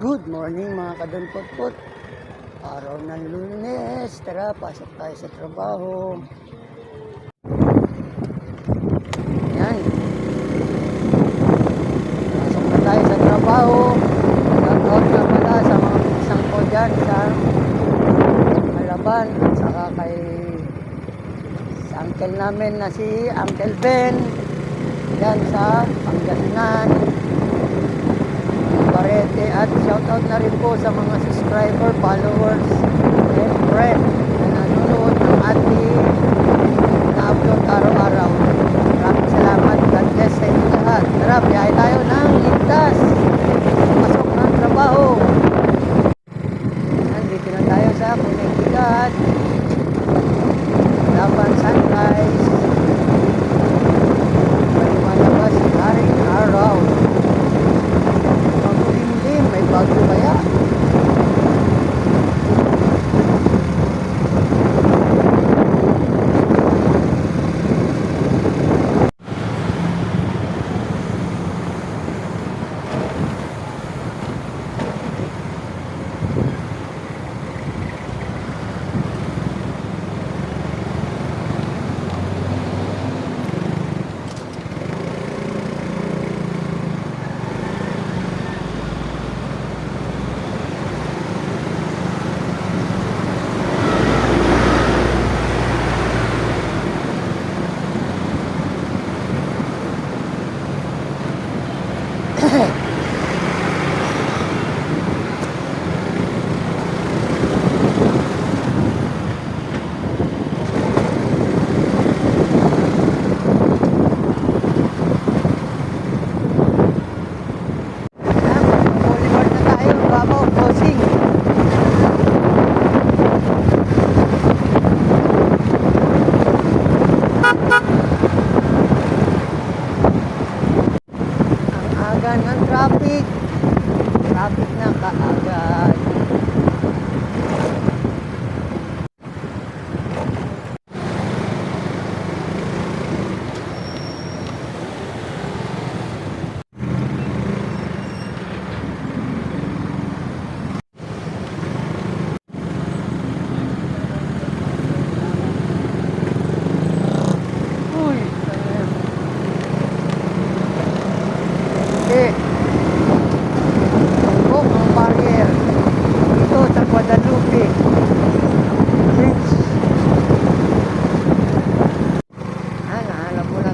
Good morning mga kadunpot-pot. Araw ng Lunes. Tara, pasok tayo sa trabaho. Yan. Pasok na tayo sa trabaho. Shoutout na pala sa mga pisang ko dyan sa Malaban. At saka kay sa uncle namin na si Uncle Ben. Yan sa Pangasinan. Barete, at shoutout na rin po sa mga subscriber, followers, and friends na nanonood ng ating na-upload araw-araw. Maraming salamat. God bless sa inyo lahat. Tara, biyahe tayo ng ligtas. Pasok ng trabaho. Nandito na tayo sa Connecticut. Laban Sunrise. Malabas haring araw. May bago kaya? Ng traffic na kaagad.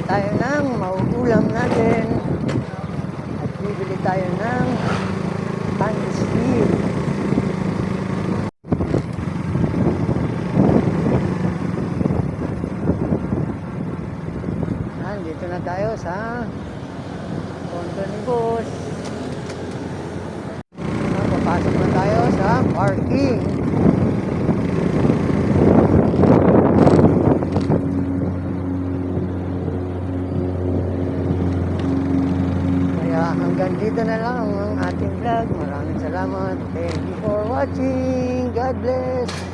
Tayo ng mauulam natin at bibili tayo ng pansir. Dito na tayo sa Ponto ni Boss. Papasok na tayo sa parking. Hanggang dito na lang ang ating vlog. Maraming salamat. Thank you for watching. God bless.